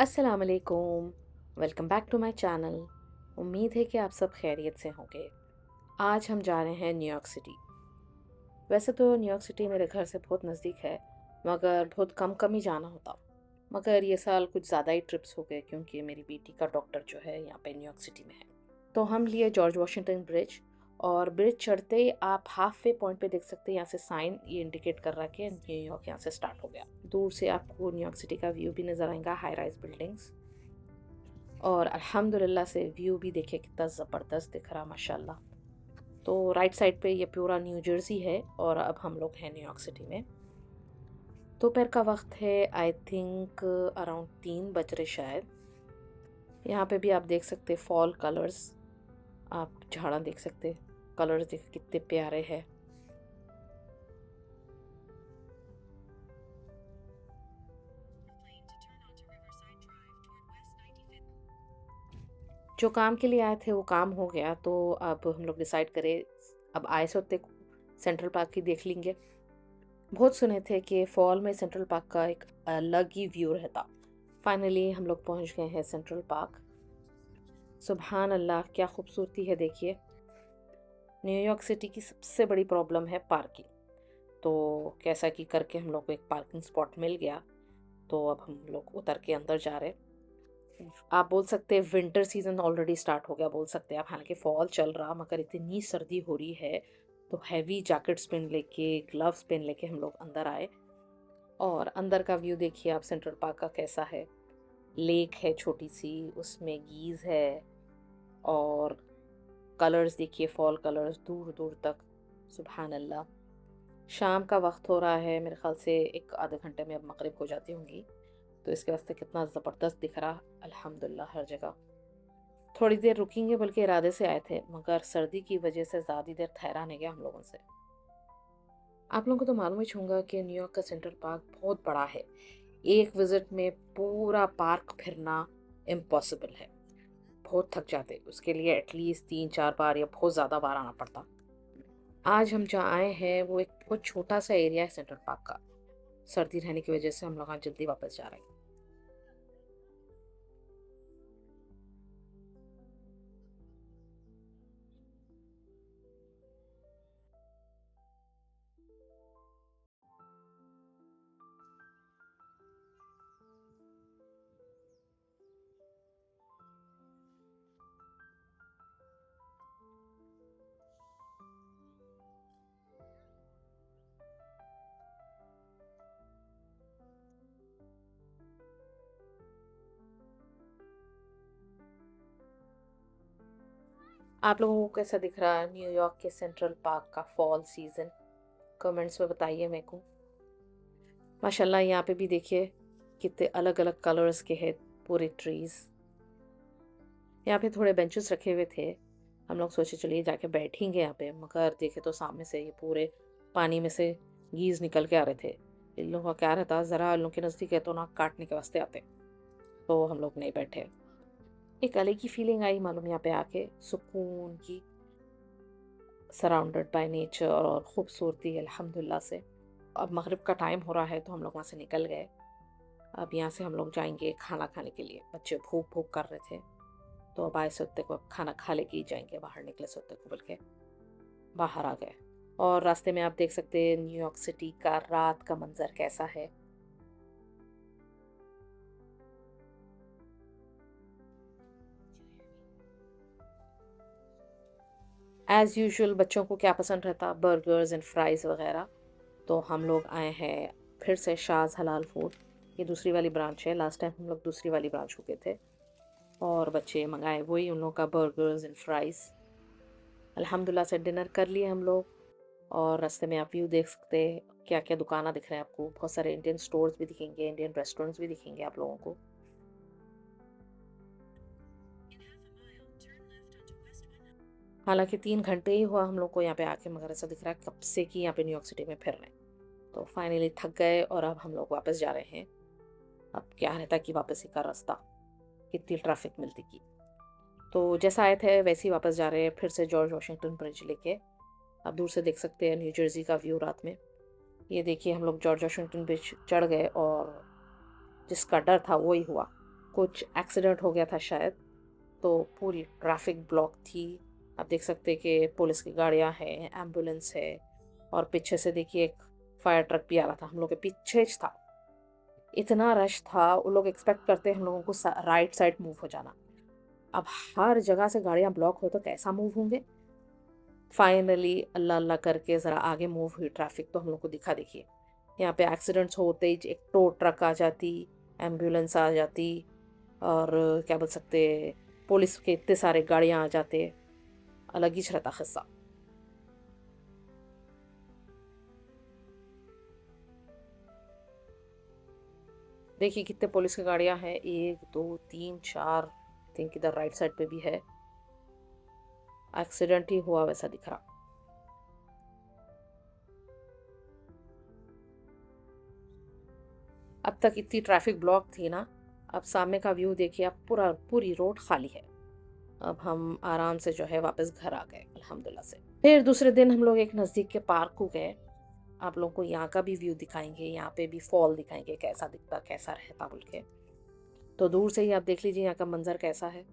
अस्सलाम वालेकुम। Welcome back to my channel. उम्मीद है कि आप सब खैरियत से होंगे। आज हम जा रहे हैं न्यूयॉर्क सिटी। वैसे तो न्यूयॉर्क सिटी मेरे घर से बहुत नज़दीक है, मगर बहुत कम कम ही जाना होता। मगर ये साल कुछ ज़्यादा ही ट्रिप्स हो गए क्योंकि मेरी बेटी का डॉक्टर जो है यहाँ पे न्यूयॉर्क सिटी में है। तो हम लिए जॉर्ज वाशिंगटन ब्रिज, और ब्रिज चढ़ते ही आप हाफ वे पॉइंट पे देख सकते हैं, यहाँ से साइन ये इंडिकेट कर रहा है कि न्यूयॉर्क यहाँ से स्टार्ट हो गया। दूर से आपको न्यूयॉर्क सिटी का व्यू भी नज़र आएगा, हाई राइज बिल्डिंग्स। और अल्हम्दुलिल्लाह से व्यू भी देखिए कितना ज़बरदस्त दिख रहा माशाल्लाह। तो राइट साइड पे ये पूरा न्यू जर्सी है और अब हम लोग हैं न्यूयॉर्क सिटी में। दोपहर का वक्त है, आई थिंक अराउंड 3 बज रहे शायद। यहाँ पे भी आप देख सकते फॉल कलर्स, आप झाड़ा देख सकते, कलर्स देख कितने प्यारे हैं। जो काम के लिए आए थे वो काम हो गया, तो अब हम लोग डिसाइड करें अब आए से होते सेंट्रल पार्क ही देख लेंगे। बहुत सुने थे कि फॉल में सेंट्रल पार्क का एक अलग ही व्यू रहता। फाइनली हम लोग पहुंच गए हैं सेंट्रल पार्क। सुबहान अल्लाह, क्या खूबसूरती है देखिए। न्यूयॉर्क सिटी की सबसे बड़ी प्रॉब्लम है पार्किंग। तो कैसा कि करके हम लोग को एक पार्किंग स्पॉट मिल गया, तो अब हम लोग उतर के अंदर जा रहे। आप बोल सकते हैं विंटर सीजन ऑलरेडी स्टार्ट हो गया बोल सकते हैं आप, हालांकि फॉल चल रहा मगर इतनी सर्दी हो रही है, तो हैवी जैकेट्स पहन लेके, ग्लव्स पहन लेके हम लोग अंदर आए। और अंदर का व्यू देखिए आप सेंट्रल पार्क का कैसा है। लेक है छोटी सी, उसमें गीज है, और कलर्स देखिए, फॉल कलर्स दूर दूर तक। सुबहान अल्लाह। शाम का वक्त हो रहा है, मेरे ख्याल से एक आधे घंटे में अब मगरिब हो जाती होंगी, तो इसके वास्ते कितना ज़बरदस्त दिख रहा अल्हम्दुलिल्लाह हर जगह। थोड़ी देर रुकेंगे बल्कि इरादे से आए थे, मगर सर्दी की वजह से ज़्यादा देर ठहरा नहीं गया हम लोगों से। आप लोगों को तो मालूम ही होगा कि न्यूयॉर्क का सेंट्रल पार्क बहुत बड़ा है। एक विजिट में पूरा पार्क फिरना इम्पॉसिबल है, बहुत थक जाते। उसके लिए एटलीस्ट 3-4 बार या बहुत ज़्यादा बार आना पड़ता। आज हम जहाँ आए हैं वो एक बहुत छोटा सा एरिया है सेंट्रल पार्क का। सर्दी रहने की वजह से हम लोग आज जल्दी वापस जा रहे हैं। आप लोगों को कैसा दिख रहा है न्यूयॉर्क के सेंट्रल पार्क का फॉल सीजन? कमेंट्स में बताइए मेरे को। माशाल्लाह यहाँ पे भी देखिए कितने अलग अलग कलर्स के हैं पूरे ट्रीज। यहाँ पे थोड़े बेंचेस रखे हुए थे, हम लोग सोचे चलिए जाके बैठेंगे यहाँ पे, मगर देखे तो सामने से ये पूरे पानी में से गीज निकल के आ रहे थे। इन लोगों का क्या रहता, ज़रा इन लोगों के नज़दीक है तो ना काटने के वास्ते आते, तो हम लोग नहीं बैठे। एक अलग ही फीलिंग आई मालूम यहाँ पे आके, सुकून की, सराउंडेड बाय नेचर और खूबसूरती अल्हम्दुलिल्लाह से। अब मगरिब का टाइम हो रहा है तो हम लोग वहाँ से निकल गए। अब यहाँ से हम लोग जाएंगे खाना खाने के लिए, बच्चे भूख भूख कर रहे थे, तो अब आए सोते को खाना खा लेके ही जाएंगे, बाहर निकले सोते को बोल के बाहर आ गए। और रास्ते में आप देख सकते हैं न्यूयॉर्क सिटी का रात का मंजर कैसा है। एज़ यूजुअल बच्चों को क्या पसंद रहता, बर्गर्स एंड फ्राइज़ वगैरह। तो हम लोग आए हैं फिर से शाज़ हलाल फूड, ये दूसरी वाली ब्रांच है। लास्ट टाइम हम लोग दूसरी वाली ब्रांच रुके थे, और बच्चे मंगाए वही उन लोगों का बर्गर्स एंड फ्राइज़। अल्हम्दुलिल्लाह से डिनर कर लिए हम लोग। और रास्ते में आप व्यू देख सकते हैं, क्या क्या दुकाना दिख रहे हैं आपको, बहुत सारे इंडियन स्टोर्स भी दिखेंगे, इंडियन रेस्टोरेंट्स भी दिखेंगे आप लोगों को। हालांकि 3 घंटे ही हुआ हम लोग को यहाँ पे आके, मगर ऐसा दिख रहा है कब से कि यहाँ पे न्यूयॉर्क सिटी में फिर रहे हैं। तो फाइनली थक गए और अब हम लोग वापस जा रहे हैं। अब क्या रहता कि वापसी का रास्ता, कितनी ट्रैफिक मिलती की। तो जैसा आए थे वैसे ही वापस जा रहे हैं फिर से जॉर्ज वाशिंगटन ब्रिज लेके। आप दूर से देख सकते हैं न्यू जर्सी का व्यू रात में। ये देखिए हम लोग जॉर्ज वाशिंगटन ब्रिज चढ़ गए और जिसका डर था वो ही हुआ। कुछ एक्सीडेंट हो गया था शायद, तो पूरी ट्रैफिक ब्लॉक थी। आप देख सकते हैं कि पुलिस की गाड़ियाँ हैं, एम्बुलेंस है और पीछे से देखिए एक फायर ट्रक भी आ रहा था, हम लोग के पीछे ज था। इतना रश था, वो लोग एक्सपेक्ट करते हैं हम लोगों को राइट साइड मूव हो जाना। अब हर जगह से गाड़ियाँ ब्लॉक हो तो कैसा मूव होंगे? फाइनली अल्लाह अल्लाह करके ज़रा आगे मूव हुई ट्रैफिक, तो हम लोग को दिखा देखिए यहाँ पे एक्सीडेंट्स होते ही एक टो ट्रक आ जाती, एम्बुलेंस आ जाती और क्या बोल सकते पुलिस के इतने सारे गाड़ियाँ आ जाते, अलग ही रहता किस्सा। देखिए कितने पुलिस की गाड़ियाँ हैं, 1, 2, 3, 4, थिंक इधर राइट साइड पे भी है। एक्सीडेंट ही हुआ वैसा दिख रहा। अब तक इतनी ट्रैफिक ब्लॉक थी ना, अब सामने का व्यू देखिए, अब पूरी रोड खाली है। अब हम आराम से जो है वापस घर आ गए अल्हम्दुलिल्लाह से। फिर दूसरे दिन हम लोग एक नज़दीक के पार्क को गए। आप लोगों को यहाँ का भी व्यू दिखाएंगे, यहाँ पे भी फॉल दिखाएंगे कैसा दिखता कैसा रहता बोल के। तो दूर से ही आप देख लीजिए यहाँ का मंजर कैसा है।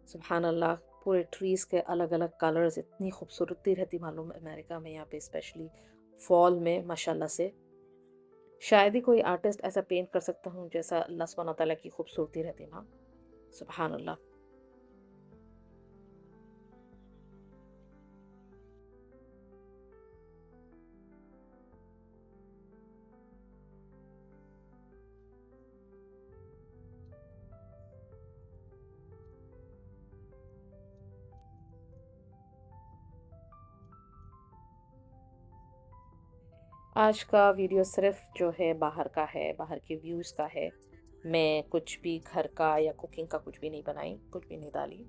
सुभान अल्लाह, पूरे ट्रीज के अलग अलग कलर्स, इतनी खूबसूरती रहती मालूम अमेरिका में यहाँ पे स्पेशली फॉल में माशाल्लाह से। शायद ही कोई आर्टिस्ट ऐसा पेंट कर सकता हूँ जैसा अल्लाह सुब्हान तआला की खूबसूरती रहती ना। सुभान अल्लाह। आज का वीडियो सिर्फ जो है बाहर का है, बाहर के व्यूज़ का है। मैं कुछ भी घर का या कुकिंग का कुछ भी नहीं बनाई, कुछ भी नहीं डाली।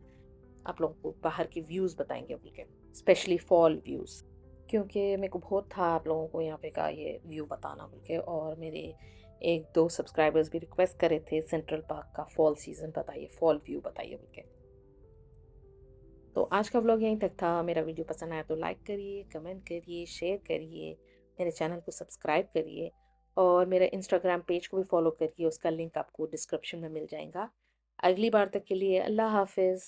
आप लोगों को बाहर के व्यूज़ बताएंगे बोल के, स्पेशली फॉल व्यूज़, क्योंकि मेरे को बहुत था आप लोगों को यहाँ पे का ये व्यू बताना बोल के। और मेरे 1-2 सब्सक्राइबर्स भी रिक्वेस्ट करे थे सेंट्रल पार्क का फॉल सीज़न बताइए, फॉल व्यू बताइए बोल के। तो आज का व्लॉग यहीं तक था। मेरा वीडियो पसंद आया तो लाइक करिए, कमेंट करिए, शेयर करिए, मेरे चैनल को सब्सक्राइब करिए और मेरे इंस्टाग्राम पेज को भी फॉलो करिए, उसका लिंक आपको डिस्क्रिप्शन में मिल जाएगा। अगली बार तक के लिए अल्लाह हाफ़िज़।